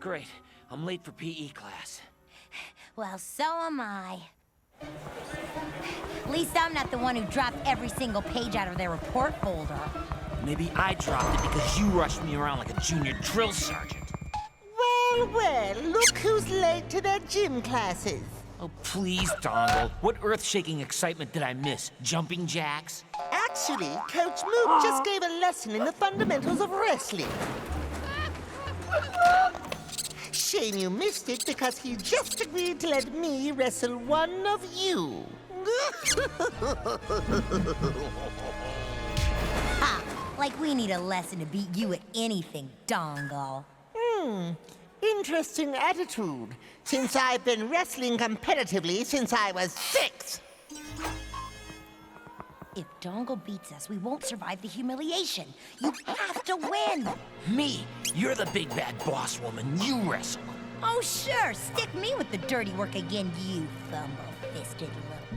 Great. I'm late for PE class. Well, so am I. At least I'm not the one who dropped every single page out of their report folder. Maybe I dropped it because you rushed me around like a junior drill sergeant. Well, well, look who's late to their gym classes. Oh, please, Dongle. What earth-shaking excitement did I miss? Jumping jacks? Actually, Coach Mook just gave a lesson in the fundamentals of wrestling. Shame you missed it because he just agreed to let me wrestle one of you. Ha! Like we need a lesson to beat you at anything, Dongle. Interesting attitude, since I've been wrestling competitively since I was 6. If Dongle beats us, we won't survive the humiliation. You have to win! Me? You're the big bad boss woman. You wrestle. Oh, sure. Stick me with the dirty work again, you thumble-fisted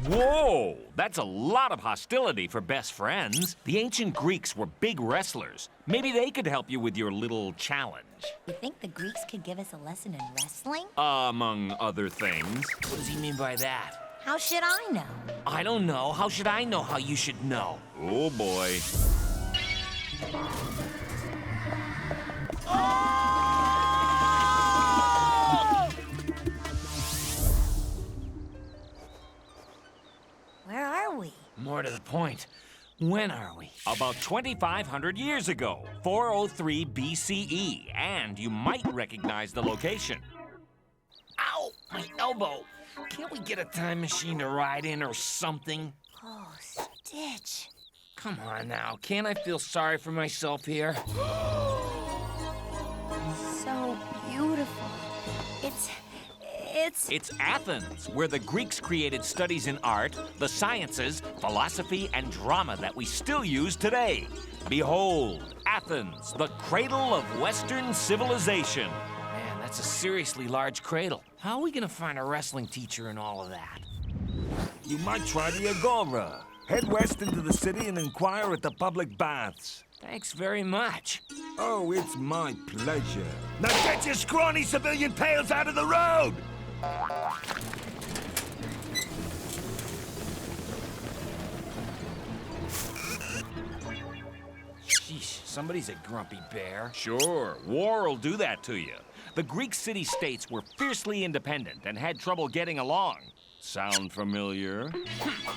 little... Whoa! That's a lot of hostility for best friends. The ancient Greeks were big wrestlers. Maybe they could help you with your little challenge. You think the Greeks could give us a lesson in wrestling? Among other things. What does he mean by that? How should I know? I don't know. How should I know how you should know? Oh, boy. Where are we? More to the point, when are we? About 2,500 years ago, 403 BCE, and you might recognize the location. Ow! My elbow! Can't we get a time machine to ride in or something? Oh, Stitch. Come on now, can't I feel sorry for myself here? So beautiful. It's Athens, where the Greeks created studies in art, the sciences, philosophy, and drama that we still use today. Behold, Athens, the cradle of Western civilization. Man, that's a seriously large cradle. How are we gonna find a wrestling teacher and all of that? You might try the Agora. Head west into the city and inquire at the public baths. Thanks very much. Oh, it's my pleasure. Now get your scrawny civilian pails out of the road! Sheesh, somebody's a grumpy bear. Sure, war will do that to you. The Greek city-states were fiercely independent and had trouble getting along. Sound familiar?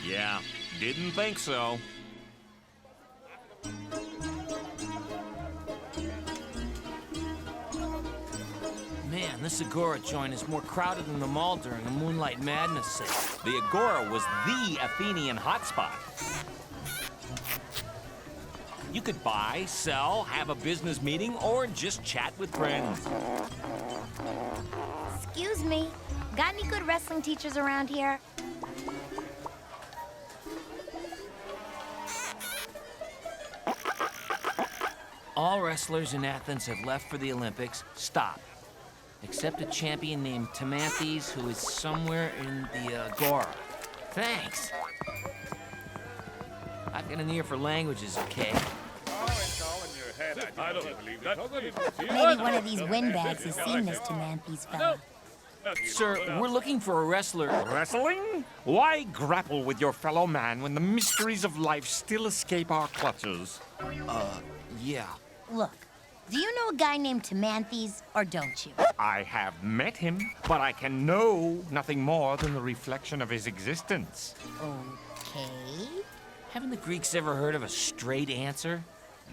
Yeah, didn't think so. Man, this Agora joint is more crowded than the mall during a Moonlight Madness sale. The Agora was the Athenian hotspot. You could buy, sell, have a business meeting, or just chat with friends. Excuse me. Got any good wrestling teachers around here? All wrestlers in Athens have left for the Olympics. Stop. Except a champion named Timanthes, who is somewhere in the Agora. Thanks. I've got an ear for languages, okay? Maybe one of these windbags has seen this Timanthes fella. Sir, we're looking for a wrestler. Wrestling? Why grapple with your fellow man when the mysteries of life still escape our clutches? Yeah. Look, do you know a guy named Timanthes, or don't you? I have met him, but I can know nothing more than the reflection of his existence. Okay. Haven't the Greeks ever heard of a straight answer?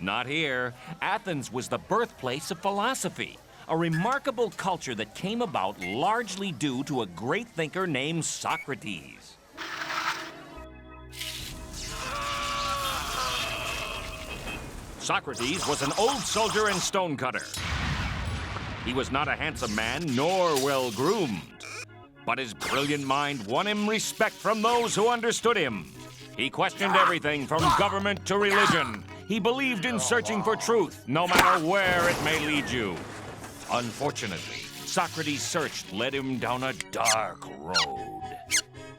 Not here. Athens was the birthplace of philosophy, a remarkable culture that came about largely due to a great thinker named Socrates. Socrates was an old soldier and stonecutter. He was not a handsome man, nor well-groomed. But his brilliant mind won him respect from those who understood him. He questioned everything from government to religion. He believed in searching for truth, no matter where it may lead you. Unfortunately, Socrates' search led him down a dark road.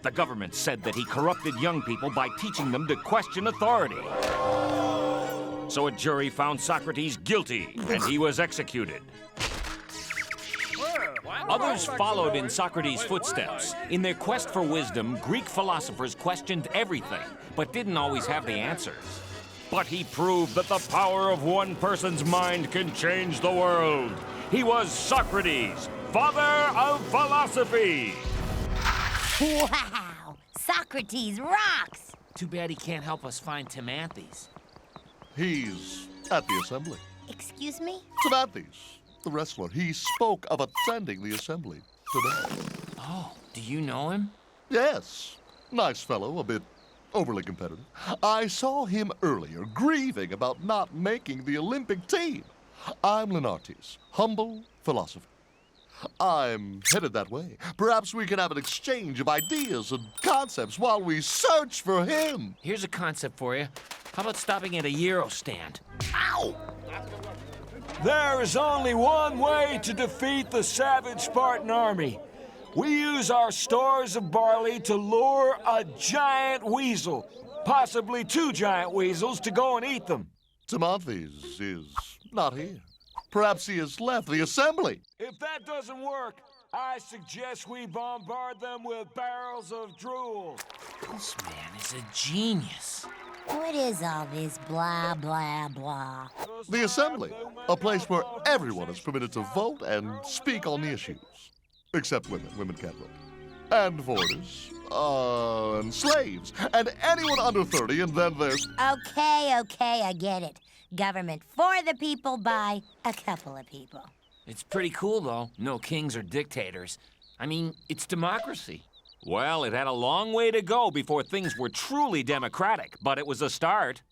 The government said that he corrupted young people by teaching them to question authority. So a jury found Socrates guilty, and he was executed. Others followed in Socrates' footsteps. In their quest for wisdom, Greek philosophers questioned everything, but didn't always have the answers. But he proved that the power of one person's mind can change the world. He was Socrates, father of philosophy. Wow! Socrates rocks! Too bad he can't help us find Timanthes. He's at the assembly. Excuse me? Timanthes, the wrestler, he spoke of attending the assembly today. Oh, do you know him? Yes, nice fellow, a bit overly competitive. I saw him earlier grieving about not making the Olympic team. I'm Lenartes, humble philosopher. I'm headed that way. Perhaps we can have an exchange of ideas and concepts while we search for him. Here's a concept for you. How about stopping at a Euro stand? Ow! There is only one way to defeat the savage Spartan army. We use our stores of barley to lure a giant weasel, possibly 2 giant weasels, to go and eat them. Timanthes is not here. Perhaps he has left the assembly. If that doesn't work, I suggest we bombard them with barrels of drool. This man is a genius. What is all this blah, blah, blah? The assembly, a place where everyone is permitted to vote and speak on the issues. Except women. Women can't vote. And foreigners, and slaves, and anyone under 30, and then there's... Okay, I get it. Government for the people by a couple of people. It's pretty cool, though. No kings or dictators. I mean, it's democracy. Well, it had a long way to go before things were truly democratic, but it was a start.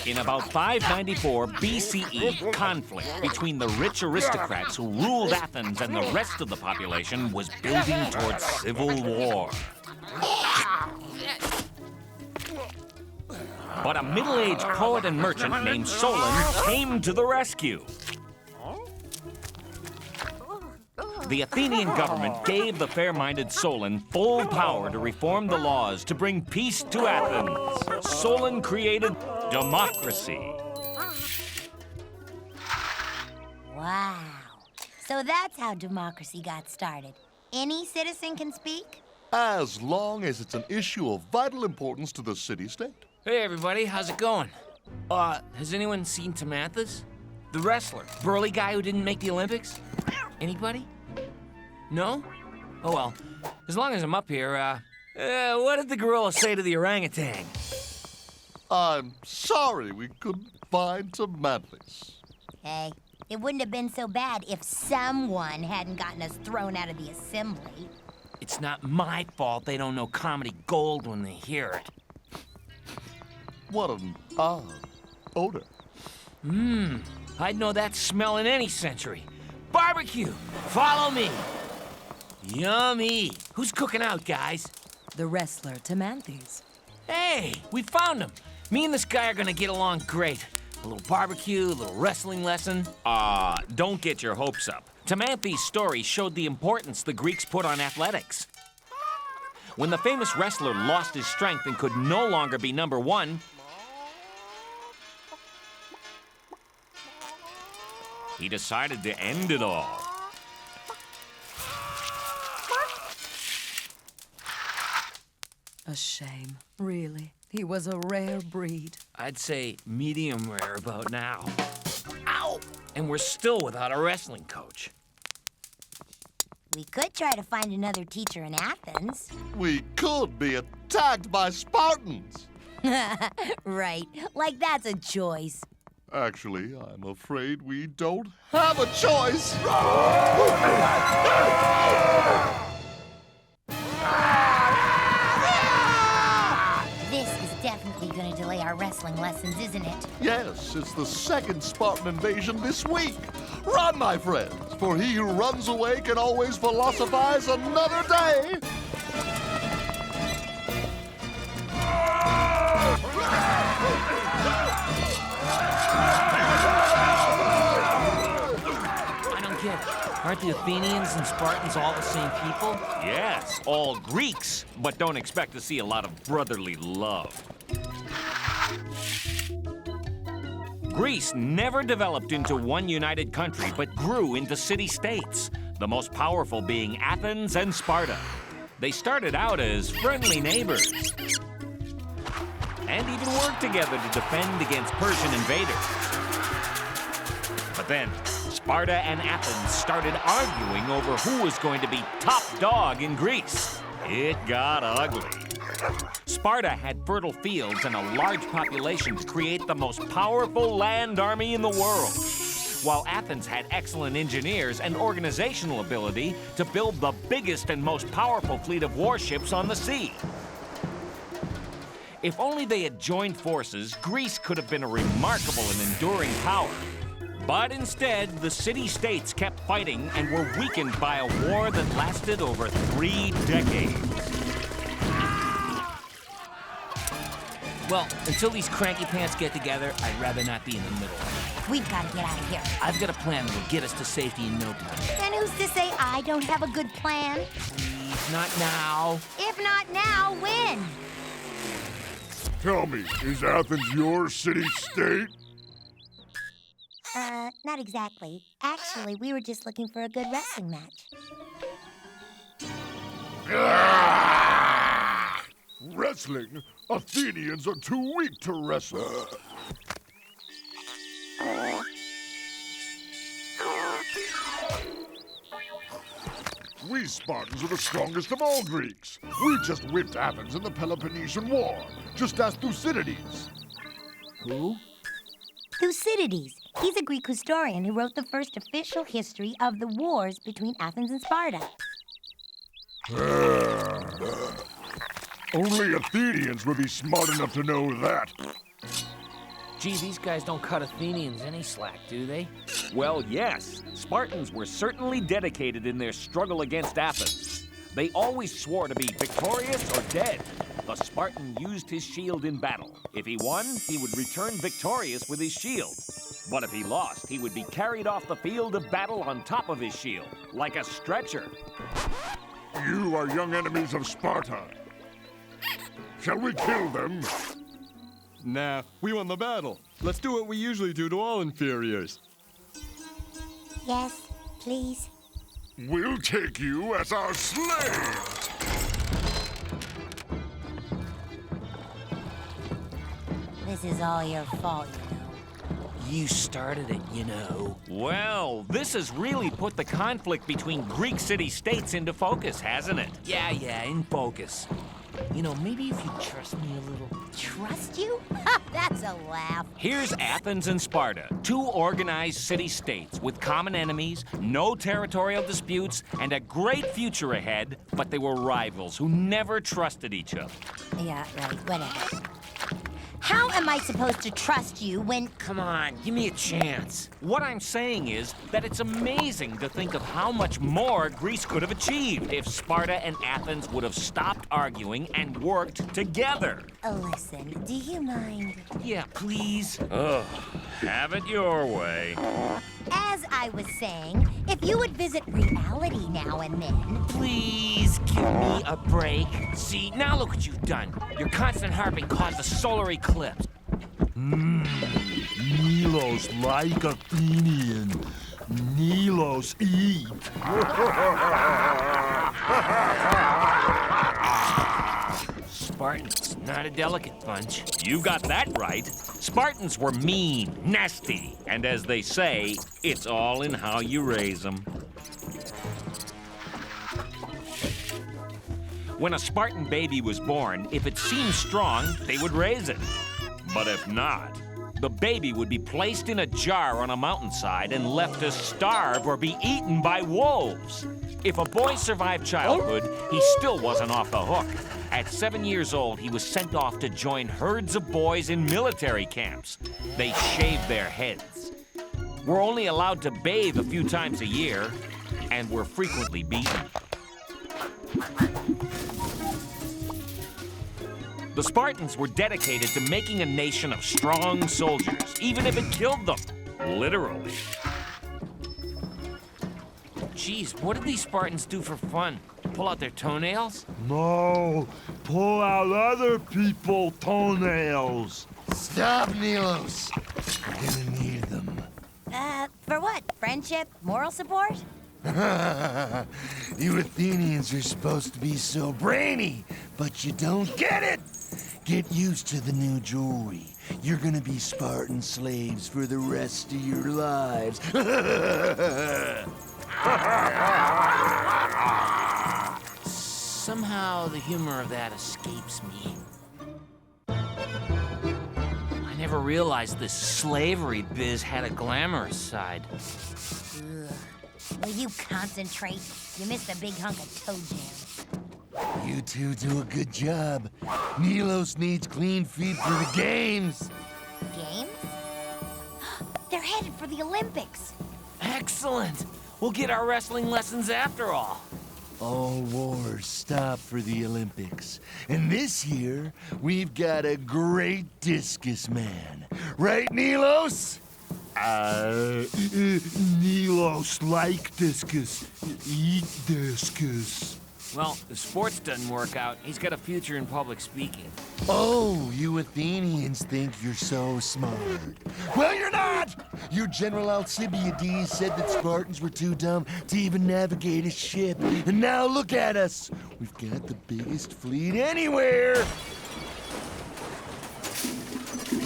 In about 594 BCE, conflict between the rich aristocrats who ruled Athens and the rest of the population was building towards civil war. But a middle-aged poet and merchant named Solon came to the rescue. The Athenian government gave the fair-minded Solon full power to reform the laws to bring peace to Athens. Solon created democracy. Wow. So that's how democracy got started. Any citizen can speak? As long as it's an issue of vital importance to the city-state. Hey, everybody, how's it going? Has anyone seen Timanthes? The wrestler, burly guy who didn't make the Olympics? Anybody? No? Oh, well, as long as I'm up here, what did the gorilla say to the orangutan? I'm sorry we couldn't find Timanthes. Hey, it wouldn't have been so bad if someone hadn't gotten us thrown out of the assembly. It's not my fault they don't know comedy gold when they hear it. What an odd odor. I'd know that smell in any century. Barbecue! Follow me! Yummy! Who's cooking out, guys? The wrestler Timanthes. Hey, we found him. Me and this guy are gonna get along great. A little barbecue, a little wrestling lesson. Don't get your hopes up. Timanthes' story showed the importance the Greeks put on athletics. When the famous wrestler lost his strength and could no longer be number 1, he decided to end it all. A shame, really. He was a rare breed. I'd say medium rare about now. Ow! And we're still without a wrestling coach. We could try to find another teacher in Athens. We could be attacked by Spartans. Right, like that's a choice. Actually, I'm afraid we don't have a choice. This is definitely gonna delay our wrestling lessons, isn't it? Yes, it's the second Spartan invasion this week. Run, my friends, for he who runs away can always philosophize another day. I don't get it. Aren't the Athenians and Spartans all the same people? Yes, all Greeks, but don't expect to see a lot of brotherly love. Greece never developed into one united country, but grew into city-states, the most powerful being Athens and Sparta. They started out as friendly neighbors and even worked together to defend against Persian invaders. But then, Sparta and Athens started arguing over who was going to be top dog in Greece. It got ugly. Sparta had fertile fields and a large population to create the most powerful land army in the world, while Athens had excellent engineers and organizational ability to build the biggest and most powerful fleet of warships on the sea. If only they had joined forces, Greece could have been a remarkable and enduring power. But instead, the city-states kept fighting and were weakened by a war that lasted over 3 decades. Well, until these cranky pants get together, I'd rather not be in the middle. We've got to get out of here. I've got a plan that will get us to safety in no time. And who's to say I don't have a good plan? Please, not now. If not now, when? Tell me, is Athens your city-state? Not exactly. Actually, we were just looking for a good wrestling match. Wrestling? Athenians are too weak to wrestle. We Spartans are the strongest of all Greeks. We just whipped Athens in the Peloponnesian War. Just ask Thucydides. Who? Thucydides. He's a Greek historian who wrote the first official history of the wars between Athens and Sparta. Only Athenians would be smart enough to know that. Gee, these guys don't cut Athenians any slack, do they? Well, yes. Spartans were certainly dedicated in their struggle against Athens. They always swore to be victorious or dead. The Spartan used his shield in battle. If he won, he would return victorious with his shield. But if he lost, he would be carried off the field of battle on top of his shield, like a stretcher. You are young enemies of Sparta. Shall we kill them? Nah, we won the battle. Let's do what we usually do to all inferiors. Yes, please. We'll take you as our slaves. This is all your fault, you know. You started it, you know. Well, this has really put the conflict between Greek city-states into focus, hasn't it? Yeah, in focus. You know, maybe if you trust me a little. Trust you? That's a laugh. Here's Athens and Sparta, 2 organized city-states with common enemies, no territorial disputes, and a great future ahead, but they were rivals who never trusted each other. Yeah, right, whatever. How am I supposed to trust you when... Come on, give me a chance. What I'm saying is that it's amazing to think of how much more Greece could have achieved if Sparta and Athens would have stopped arguing and worked together. Listen, do you mind? Yeah, please. Ugh, have it your way. As I was saying, if you would visit reality now and then... Please give me a break. See, now look what you've done. Your constant harping caused a solar eclipse. Milos like Athenian. Milos eat. Spartans, not a delicate bunch. You got that right. Spartans were mean, nasty, and as they say, it's all in how you raise them. When a Spartan baby was born, if it seemed strong, they would raise it. But if not, the baby would be placed in a jar on a mountainside and left to starve or be eaten by wolves. If a boy survived childhood, he still wasn't off the hook. At 7 years old, he was sent off to join herds of boys in military camps. They shaved their heads, were only allowed to bathe a few times a year, and were frequently beaten. The Spartans were dedicated to making a nation of strong soldiers, even if it killed them, literally. Jeez, what did these Spartans do for fun? Pull out their toenails? No, pull out other people's toenails. Stop, Milos. We're gonna For what? Friendship? Moral support? You Athenians are supposed to be so brainy, but you don't get it! Get used to the new jewelry. You're gonna be Spartan slaves for the rest of your lives. Somehow the humor of that escapes me. I never realized this slavery biz had a glamorous side. Ugh. Will you concentrate? You missed a big hunk of toe jam. You two do a good job. Nilos needs clean feet for the games. Games? They're headed for the Olympics. Excellent! We'll get our wrestling lessons after all. All wars stop for the Olympics. And this year, we've got a great discus man. Right, Nilos? Nilos like discus. Eat discus. Well, if sports doesn't work out, he's got a future in public speaking. Oh, you Athenians think you're so smart. Well, you're not! Your General Alcibiades said that Spartans were too dumb to even navigate a ship. And now look at us. We've got the biggest fleet anywhere.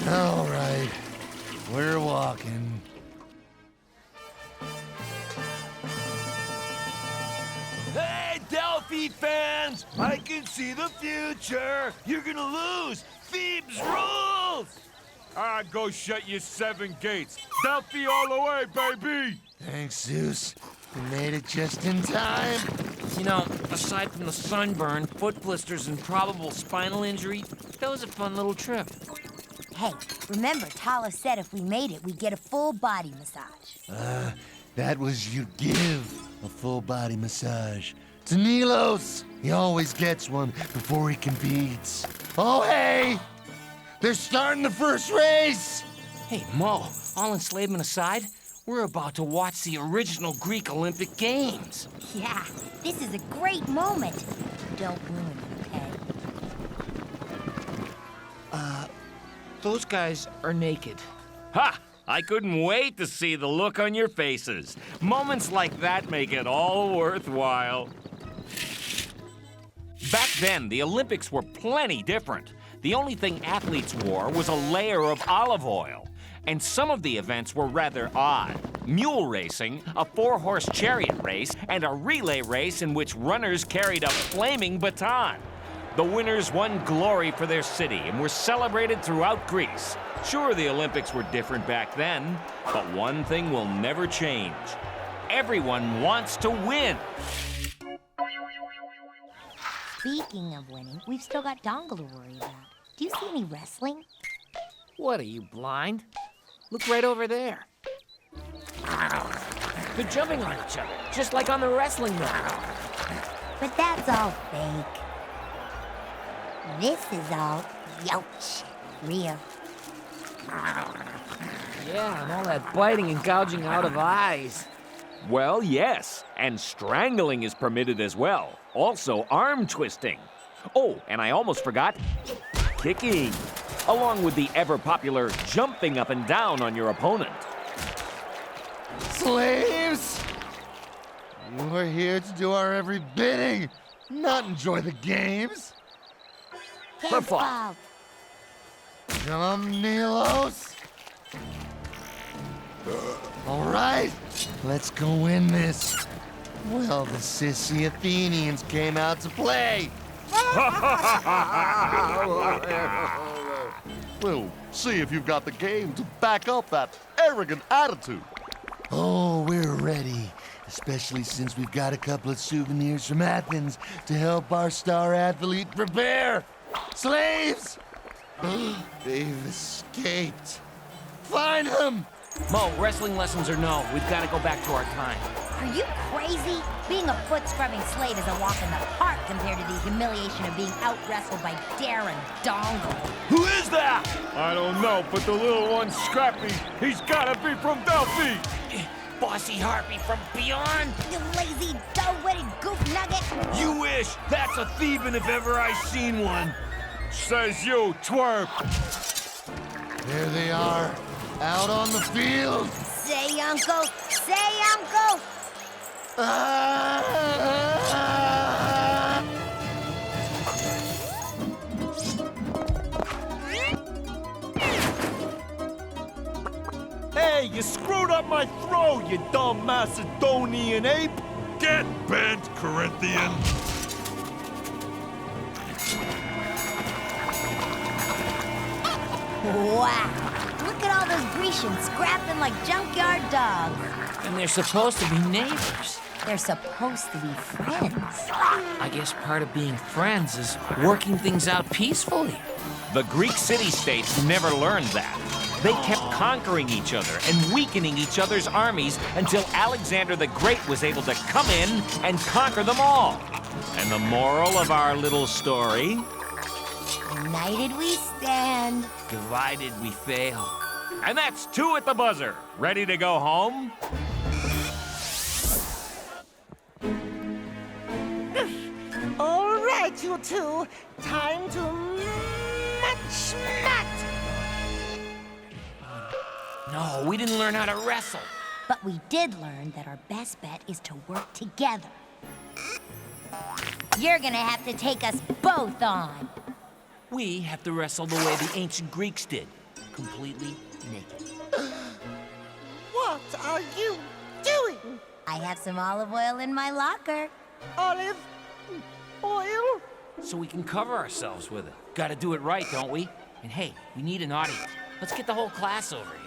All right, we're walking. Hey, Delphi fans! I can see the future! You're gonna lose! Thebes rules! Go shut your 7 gates. Delphi all the way, baby! Thanks, Zeus. You made it just in time. You know, aside from the sunburn, foot blisters, and probable spinal injury, that was a fun little trip. Hey, remember, Talos said if we made it, we'd get a full body massage. That was you give a full body massage. To Nilos, he always gets one before he competes. Oh, hey! They're starting the first race! Hey, Mo, all enslavement aside, we're about to watch the original Greek Olympic Games. Yeah, this is a great moment. Don't ruin it, okay? Those guys are naked. Ha! I couldn't wait to see the look on your faces. Moments like that make it all worthwhile. Back then, the Olympics were plenty different. The only thing athletes wore was a layer of olive oil. And some of the events were rather odd. Mule racing, a 4-horse chariot race, and a relay race in which runners carried a flaming baton. The winners won glory for their city and were celebrated throughout Greece. Sure, the Olympics were different back then, but one thing will never change. Everyone wants to win. Speaking of winning, we've still got Dongle to worry about. Do you see any wrestling? What, are you blind? Look right over there. They're jumping on each other, just like on the wrestling mat. But that's all fake. This is all yoch, real. Yeah, and all that biting and gouging out of eyes. Well, yes, and strangling is permitted as well. Also, arm twisting. Oh, and I almost forgot, kicking, along with the ever-popular jumping up and down on your opponent. Slaves! You are here to do our every bidding, not enjoy the games. Careful. Come, Nilos. All right, let's go win this. Well, the sissy Athenians came out to play. Well, see if you've got the game to back up that arrogant attitude. Oh, we're ready, especially since we've got a couple of souvenirs from Athens to help our star athlete prepare. Slaves! They've escaped. Find them! Mo, wrestling lessons or no, we've got to go back to our time. Are you crazy? Being a foot-scrubbing slave is a walk in the park compared to the humiliation of being out-wrestled by Darren Dongle. Who is that? I don't know, but the little one, Scrappy, he's gotta be from Delphi. Bossy Harpy from beyond? You lazy, dull-witted goof nugget! You wish. That's a Theban if ever I seen one. Says you, twerp. There they are, out on the field. Say, Uncle! Say, Uncle! Hey, you screwed up my throw, you dumb Macedonian ape! Get bent, Corinthian! Wow! Look at all those Grecians scrapping like junkyard dogs. And they're supposed to be neighbors. They're supposed to be friends. I guess part of being friends is working things out peacefully. The Greek city-states never learned that. They kept conquering each other and weakening each other's armies until Alexander the Great was able to come in and conquer them all. And the moral of our little story? United we stand. Divided we fail. And that's 2 at the buzzer. Ready to go home? All right, you two. Time to match mat. No, we didn't learn how to wrestle. But we did learn that our best bet is to work together. You're gonna have to take us both on. We have to wrestle the way the ancient Greeks did, completely naked. What are you doing? I have some olive oil in my locker. Olive oil? So we can cover ourselves with it. Gotta do it right, don't we? And hey, we need an audience. Let's get the whole class over here.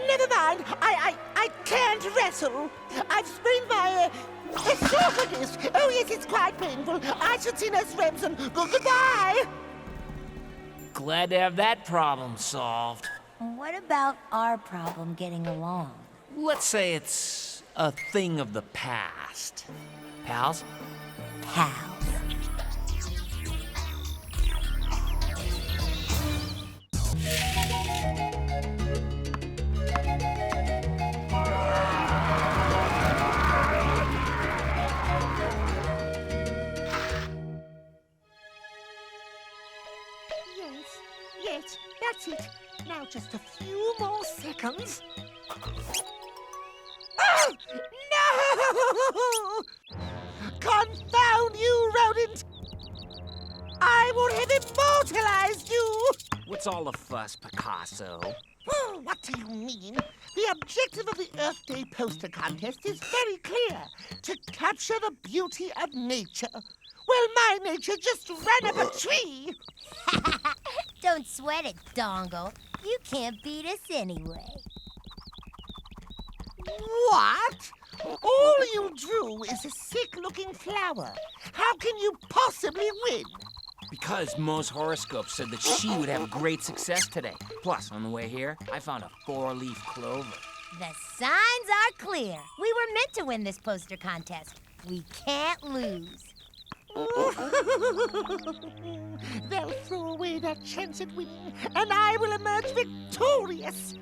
Never mind. I can't wrestle. I've sprained my esophagus. Oh, yes, it's quite painful. I should see Nurse Remsen. Goodbye. Glad to have that problem solved. What about our problem getting along? Let's say it's a thing of the past. Pals? Pals. Yes, that's it. Now just a few more seconds. Oh, no! Confound you, rodent! I would have immortalized you! What's all the fuss, Picasso? Oh, what do you mean? The objective of the Earth Day poster contest is very clear. To capture the beauty of nature. Well, my nature just ran up a tree. Don't sweat it, Dongle. You can't beat us anyway. What? All you drew is a sick-looking flower. How can you possibly win? Because Mo's horoscope said that she would have great success today. Plus, on the way here, I found a 4-leaf clover. The signs are clear. We were meant to win this poster contest. We can't lose. They'll throw away that chance at winning, and I will emerge victorious.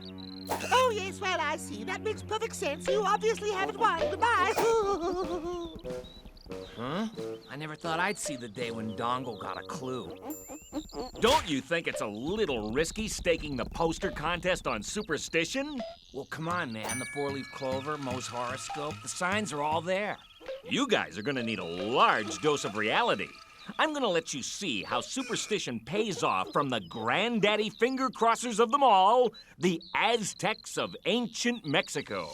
Oh, yes, well, I see. That makes perfect sense. You obviously haven't won. Goodbye. Huh? I never thought I'd see the day when Dongle got a clue. Don't you think it's a little risky staking the poster contest on superstition? Well, come on, man. The 4-leaf clover, Mo's horoscope, the signs are all there. You guys are gonna need a large dose of reality. I'm gonna let you see how superstition pays off from the granddaddy finger crossers of them all, the Aztecs of ancient Mexico.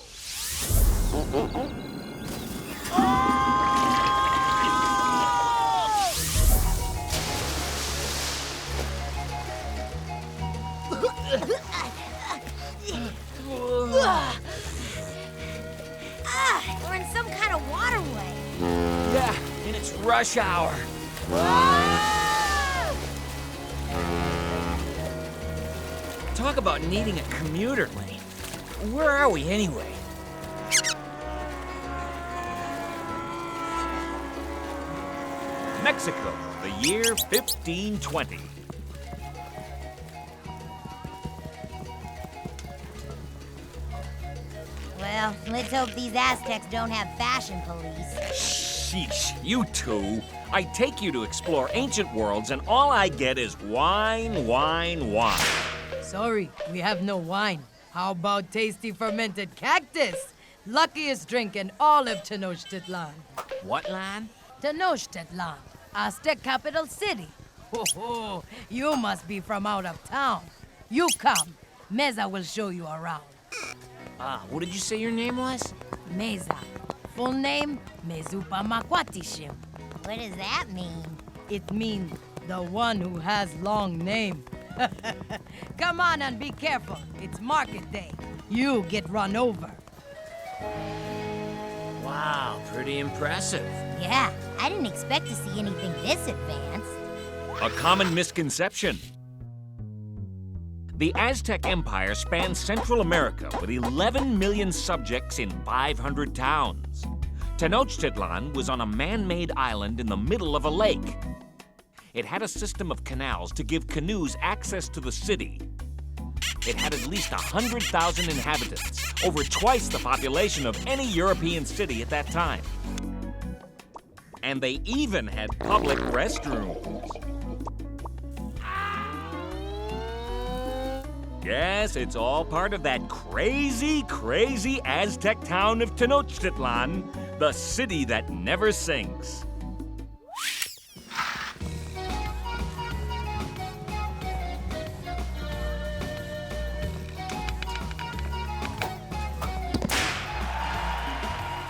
We're in some kind of waterway. Yeah, and it's rush hour. Talk about needing a commuter lane. Where are we anyway? Mexico, the year 1520. Well, let's hope these Aztecs don't have fashion police. Sheesh, you two. I take you to explore ancient worlds, and all I get is wine, wine, wine. Sorry, we have no wine. How about tasty fermented cactus? Luckiest drink in all of Tenochtitlan. What land? Tenochtitlan, Aztec capital city. Ho ho, you must be from out of town. You come. Meza will show you around. What did you say your name was? Meza. Full name, Mezupa Makwatishim. What does that mean? It means the one who has long name. Come on and be careful. It's market day. You get run over. Wow, pretty impressive. Yeah, I didn't expect to see anything this advanced. A common misconception. The Aztec Empire spanned Central America with 11 million subjects in 500 towns. Tenochtitlan was on a man-made island in the middle of a lake. It had a system of canals to give canoes access to the city. It had at least 100,000 inhabitants, over twice the population of any European city at that time. And they even had public restrooms. Yes, it's all part of that crazy, crazy Aztec town of Tenochtitlan, the city that never sinks.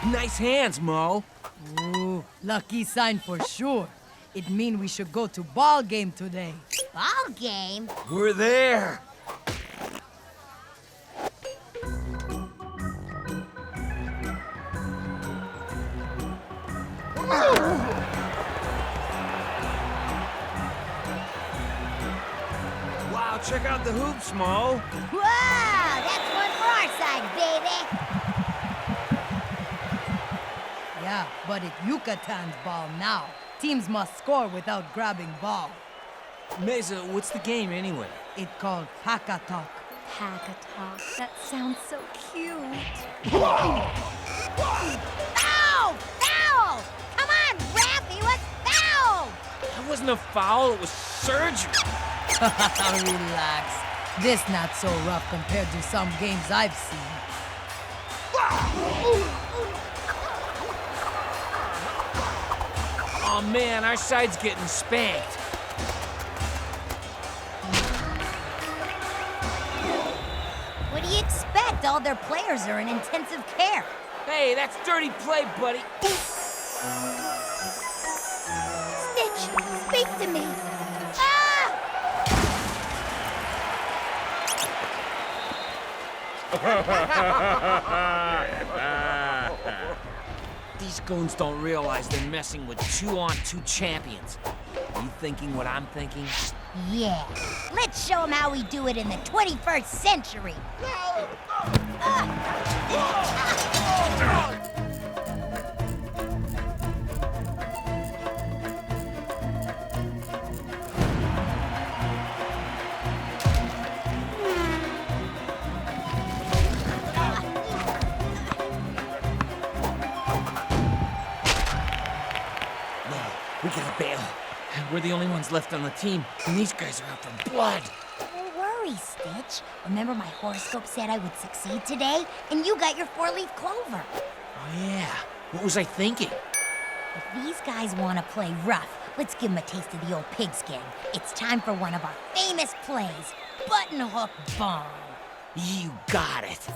Nice hands, Mo. Ooh, lucky sign for sure. It mean we should go to ball game today. Ball game? We're there. Wow, check out the hoops, Mo. Whoa, that's one for our side, baby. Yeah, but it's Yucatan's ball now. Teams must score without grabbing ball. Mesa, what's the game anyway? It's called Hakatok. Hakatok, that sounds so cute. Foul! Foul! Come on, ref, he was fouled! That wasn't a foul, it was surgery. Relax. This not so rough compared to some games I've seen. Oh man, our side's getting spanked. What do you expect? All their players are in intensive care. Hey, that's dirty play, buddy. Snitch, speak to me. Ah! These goons don't realize they're messing with 2-on-2 champions. You thinking what I'm thinking? Yeah, let's show them how we do it in the 21st century. We gotta bail. We're the only ones left on the team, and these guys are out for blood. Don't worry, Stitch. Remember my horoscope said I would succeed today? And you got your 4-leaf clover. Oh yeah, what was I thinking? If these guys want to play rough, let's give them a taste of the old pigskin. It's time for one of our famous plays, Button Hook Bomb. You got it.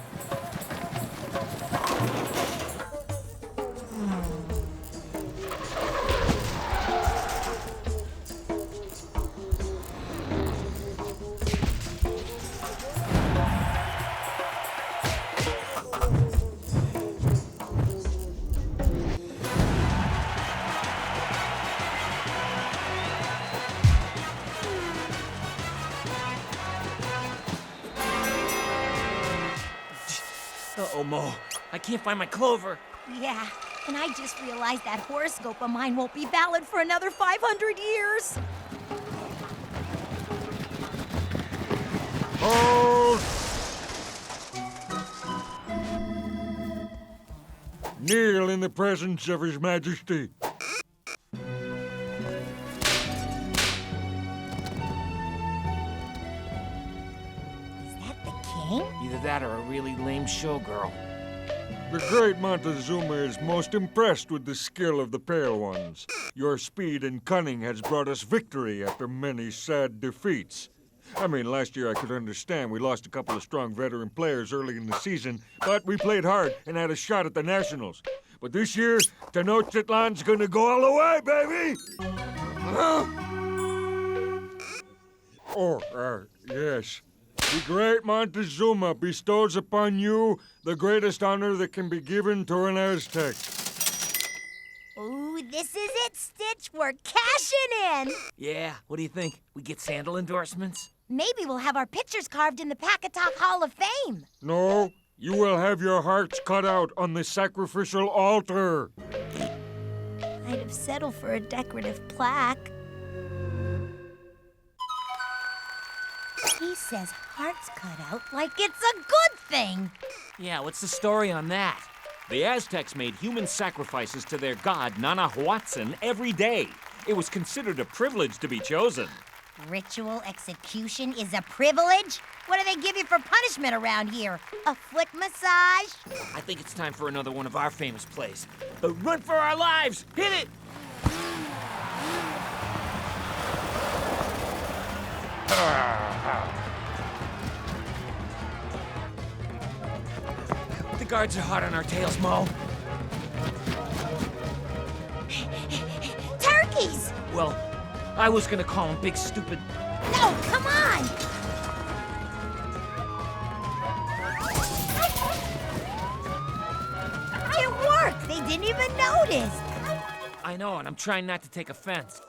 Uh-oh, Mo. I can't find my clover. Yeah, and I just realized that horoscope of mine won't be valid for another 500 years. Hold! Kneel in the presence of His Majesty. saying? Either that or a really lame showgirl. The great Montezuma is most impressed with the skill of the Pale Ones. Your speed and cunning has brought us victory after many sad defeats. I mean, last year I could understand we lost a couple of strong veteran players early in the season, but we played hard and had a shot at the Nationals. But this year, Tenochtitlan's gonna go all the way, baby! Yes. The great Montezuma bestows upon you the greatest honor that can be given to an Aztec. Ooh, this is it, Stitch. We're cashing in. Yeah, what do you think? We get sandal endorsements? Maybe we'll have our pictures carved in the Pacatok Hall of Fame. No, you will have your hearts cut out on the sacrificial altar. I'd have settled for a decorative plaque. He says hearts cut out like it's a good thing. Yeah, what's the story on that? The Aztecs made human sacrifices to their god Nanahuatzin every day. It was considered a privilege to be chosen. Ritual execution is a privilege? What do they give you for punishment around here? A foot massage? I think it's time for another one of our famous plays. Run for our lives! Hit it! The guards are hot on our tails, Mo. Turkeys! Well, I was gonna call them big, stupid... No, come on! It worked! They didn't even notice! I know, and I'm trying not to take offense.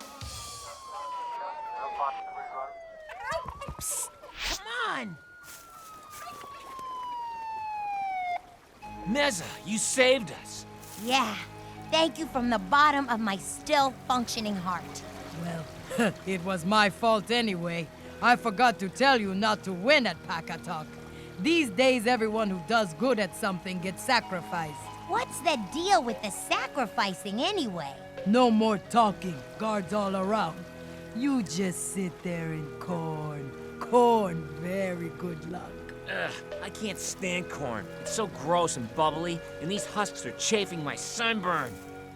Psst, come on! Meza, you saved us. Yeah, thank you from the bottom of my still functioning heart. Well, it was my fault anyway. I forgot to tell you not to win at Pacatok. These days, everyone who does good at something gets sacrificed. What's the deal with the sacrificing anyway? No more talking, guards all around. You just sit there and corn. Corn, very good luck. Ugh, I can't stand corn. It's so gross and bubbly, and these husks are chafing my sunburn.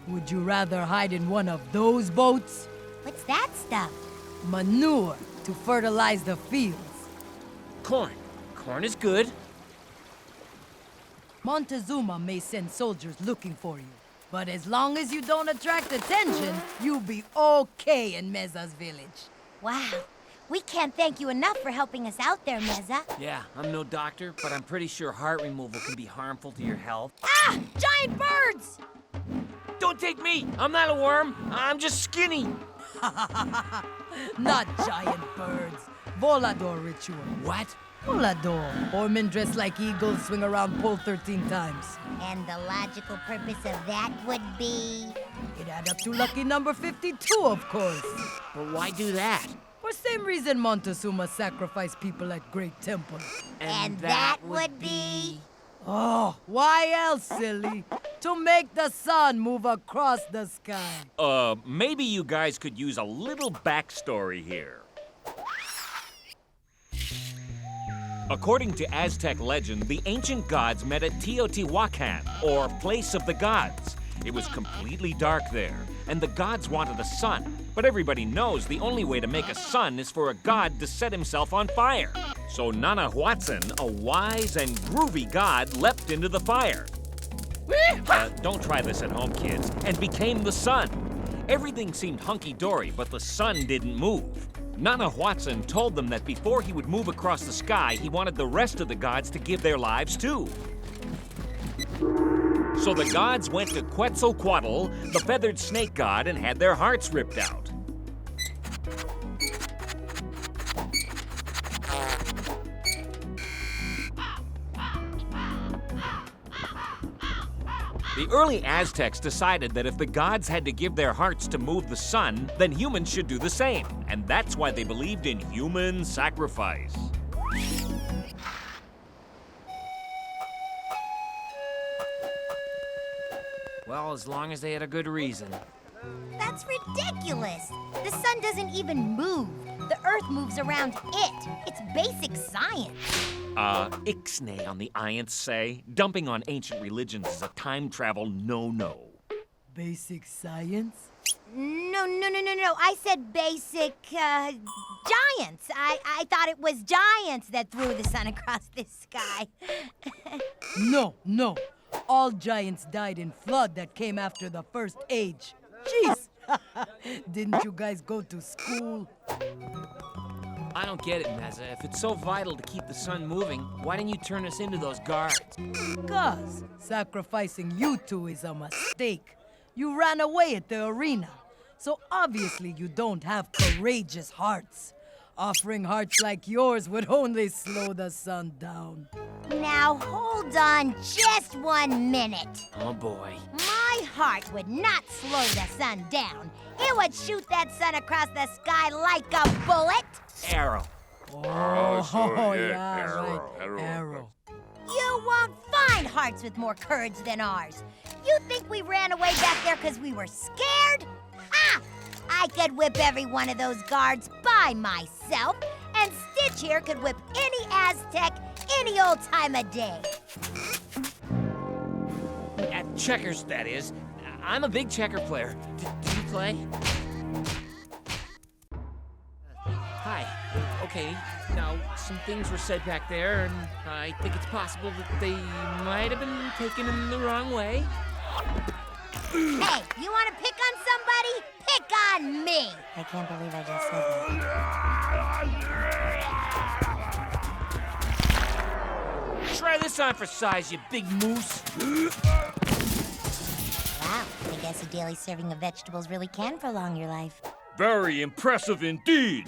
Would you rather hide in one of those boats? What's that stuff? Manure to fertilize the fields. Corn. Corn is good. Montezuma may send soldiers looking for you, but as long as you don't attract attention, you'll be okay in Meza's village. Wow. We can't thank you enough for helping us out there, Meza. Yeah, I'm no doctor, but I'm pretty sure heart removal can be harmful to your health. Ah! Giant birds! Don't take me! I'm not a worm. I'm just skinny. Not giant birds. Volador ritual. What? Volador. Oarmen dressed like eagles swing around pole 13 times. And the logical purpose of that would be... It add up to lucky number 52, of course. But why do that? For same reason Montezuma sacrificed people at Great Temple. And that would be... Oh, why else, silly? To make the sun move across the sky. Maybe you guys could use a little backstory here. According to Aztec legend, the ancient gods met at Teotihuacan, or Place of the Gods. It was completely dark there, and the gods wanted a sun. But everybody knows the only way to make a sun is for a god to set himself on fire. So Nanahuatzin, a wise and groovy god, leapt into the fire. Don't try this at home, kids, and became the sun. Everything seemed hunky-dory, but the sun didn't move. Nanahuatzin told them that before he would move across the sky, he wanted the rest of the gods to give their lives too. So the gods went to Quetzalcoatl, the feathered snake god, and had their hearts ripped out. The early Aztecs decided that if the gods had to give their hearts to move the sun, then humans should do the same. And that's why they believed in human sacrifice. Well, as long as they had a good reason. That's ridiculous. The sun doesn't even move. The Earth moves around it. It's basic science. Ixnay on the Iants say. Dumping on ancient religions is a time travel no-no. Basic science? No. I said basic, giants. I thought it was giants that threw the sun across the sky. No. All giants died in flood that came after the first age. Jeez! Didn't you guys go to school? I don't get it, Meza. If it's so vital to keep the sun moving, why didn't you turn us into those guards? 'Cause sacrificing you two is a mistake. You ran away at the arena. So obviously you don't have courageous hearts. Offering hearts like yours would only slow the sun down. Now hold on just 1 minute. Oh boy. My heart would not slow the sun down. It would shoot that sun across the sky like a bullet. Arrow. Oh, yeah, right. Arrow. You won't find hearts with more courage than ours. You think we ran away back there because we were scared? Ha! I could whip every one of those guards by myself, and Stitch here could whip any Aztec any old time of day. At checkers, that is. I'm a big checker player. Do you play? Hi. Okay, now, some things were said back there, and I think it's possible that they might have been taken in the wrong way. Hey, you want to pick on somebody? Pick on me! I can't believe I just said that. Try this on for size, you big moose. Wow, I guess a daily serving of vegetables really can prolong your life. Very impressive indeed.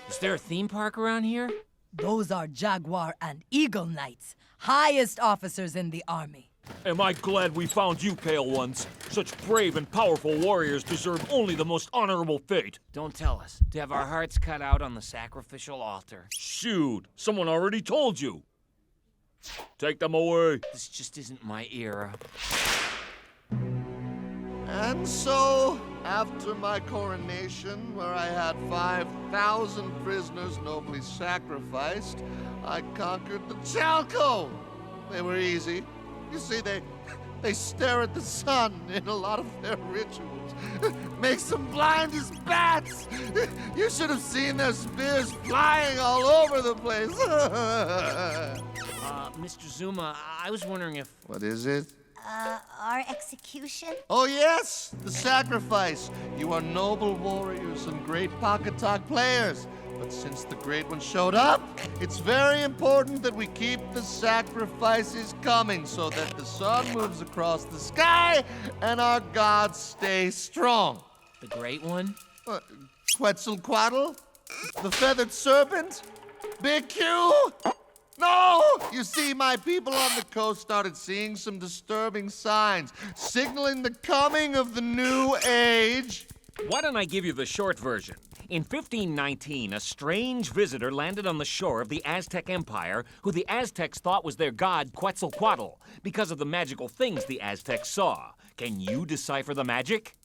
Is there a theme park around here? Those are Jaguar and Eagle Knights, highest officers in the army. Am I glad we found you, Pale Ones. Such brave and powerful warriors deserve only the most honorable fate. Don't tell us. To have our hearts cut out on the sacrificial altar. Shoot, someone already told you. Take them away. This just isn't my era. And so, after my coronation, where I had 5,000 prisoners nobly sacrificed, I conquered the Chalco. They were easy. You see, they stare at the sun in a lot of their rituals. Makes them blind as bats. You should have seen their spears flying all over the place. Mr. Zuma, I was wondering if... What is it? Our execution? Oh, yes, the sacrifice. You are noble warriors and great pocket talk players. But since the great one showed up, it's very important that we keep the sacrifices coming so that the sun moves across the sky and our gods stay strong. The Great One? Quetzalcoatl? The feathered serpent? Big Q? No! You see, my people on the coast started seeing some disturbing signs, signaling the coming of the new age. Why don't I give you the short version? In 1519, a strange visitor landed on the shore of the Aztec Empire, who the Aztecs thought was their god Quetzalcoatl, because of the magical things the Aztecs saw. Can you decipher the magic?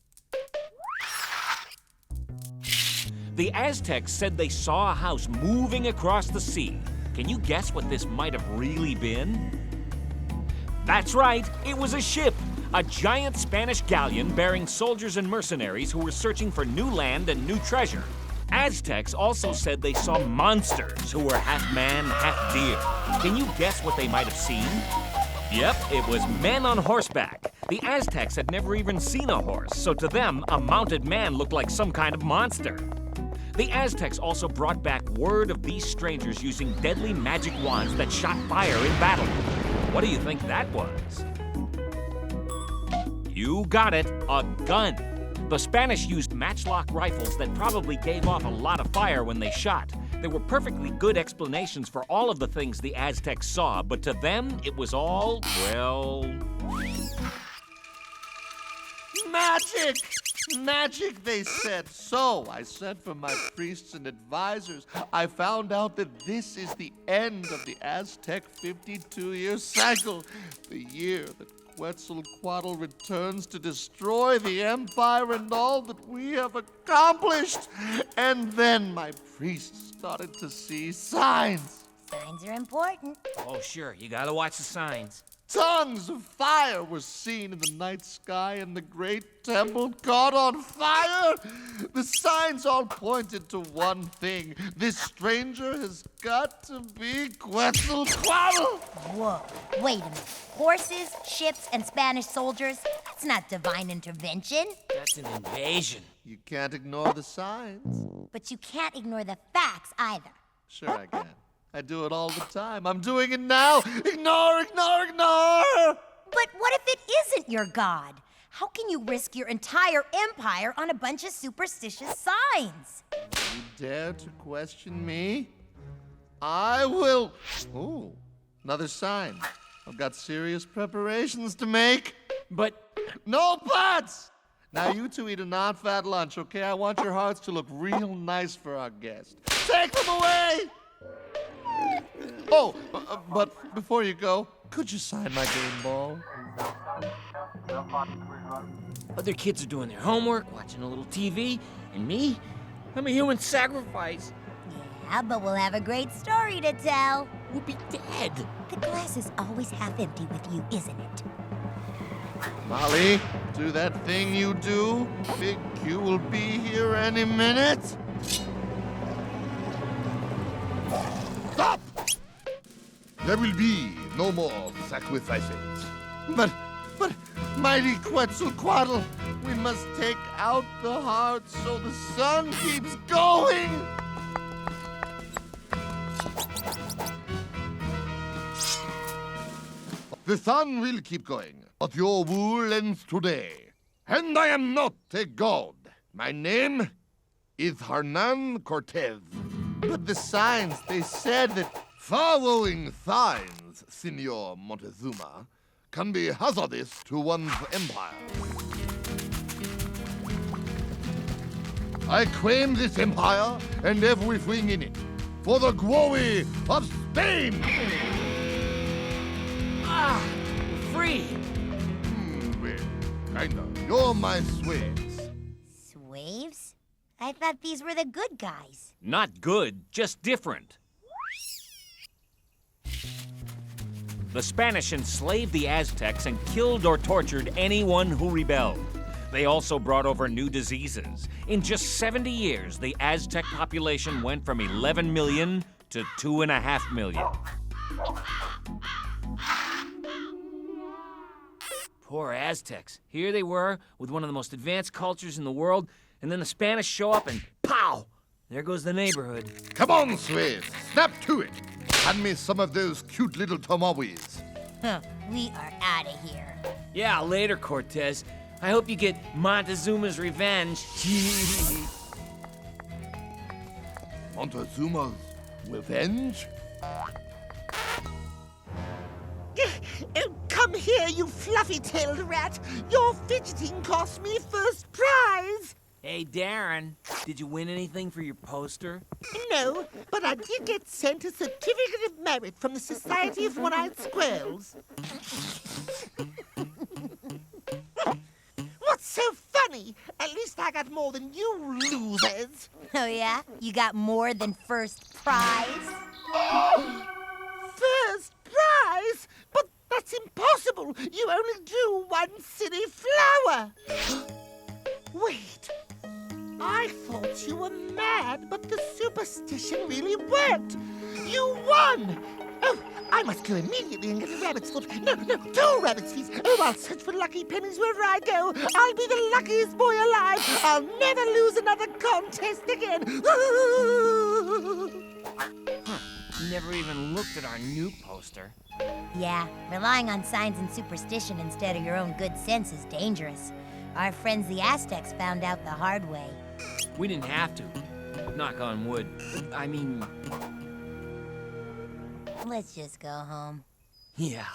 The Aztecs said they saw a house moving across the sea. Can you guess what this might have really been? That's right, it was a ship. A giant Spanish galleon bearing soldiers and mercenaries who were searching for new land and new treasure. Aztecs also said they saw monsters who were half man, half deer. Can you guess what they might have seen? Yep, it was men on horseback. The Aztecs had never even seen a horse, so to them, a mounted man looked like some kind of monster. The Aztecs also brought back word of these strangers using deadly magic wands that shot fire in battle. What do you think that was? You got it, a gun. The Spanish used matchlock rifles that probably gave off a lot of fire when they shot. There were perfectly good explanations for all of the things the Aztecs saw, but to them, it was all, well... Magic! Magic, they said. So I sent for my priests and advisors. I found out that this is the end of the Aztec 52-year cycle. The year that Quetzalcoatl returns to destroy the Empire and all that we have accomplished. And then my priest started to see signs. Signs are important. Oh, sure, you gotta watch the signs. Tongues of fire were seen in the night sky, and the great temple caught on fire. The signs all pointed to one thing. This stranger has got to be Quetzalcoatl. Whoa, wait a minute. Horses, ships, and Spanish soldiers? That's not divine intervention. That's an invasion. You can't ignore the signs. But you can't ignore the facts either. Sure I can. I do it all the time. I'm doing it now. Ignore, ignore, ignore! But what if it isn't your god? How can you risk your entire empire on a bunch of superstitious signs? You dare to question me? I will. Ooh, another sign. I've got serious preparations to make. But No buts! Now you two eat a non-fat lunch, okay? I want your hearts to look real nice for our guest. Take them away! Oh, but before you go, could you sign my game ball? other kids are doing their homework, watching a little TV, and me? I'm a human sacrifice. Yeah, but we'll have a great story to tell. We'll be dead. The glass is always half empty with you, isn't it? Molly, do that thing you do. Big Q will be here any minute. Stop! There will be no more sacrifices. But, mighty Quetzalcoatl, we must take out the heart so the sun keeps going. The sun will keep going, but your wool ends today. And I am not a god. My name is Hernan Cortez. But the signs, they said that Following signs, Senor Montezuma, can be hazardous to one's empire. I claim this empire and everything in it for the glory of Spain! Ah, we're free. Well, kinda. You're my slaves. Swaves? I thought these were the good guys. Not good, just different. The Spanish enslaved the Aztecs and killed or tortured anyone who rebelled. They also brought over new diseases. In just 70 years, the Aztec population went from 11 million to 2.5 million. Poor Aztecs. Here they were, with one of the most advanced cultures in the world, and then the Spanish show up and pow! There goes the neighborhood. Come on, slaves, snap to it. Hand me some of those cute little tamales. Huh, we are out of here. Yeah, later, Cortez. I hope you get Montezuma's revenge. Montezuma's revenge? Oh, come here, you fluffy-tailed rat. Your fidgeting cost me first prize. Hey, Darren, did you win anything for your poster? No, but I did get sent a certificate of merit from the Society of One-Eyed Squirrels. What's so funny? At least I got more than you losers. Oh yeah? You got more than first prize? First prize? But that's impossible. You only drew one silly flower. Wait. I thought you were mad, but the superstition really worked. You won! Oh, I must go immediately and get a rabbit's foot. No, 2 rabbit's feet. Oh, I'll search for lucky pennies wherever I go. I'll be the luckiest boy alive. I'll never lose another contest again. You never even looked at our new poster. Yeah, relying on signs and superstition instead of your own good sense is dangerous. Our friends the Aztecs found out the hard way. We didn't have to. Knock on wood. I mean, Let's just go home. yeah.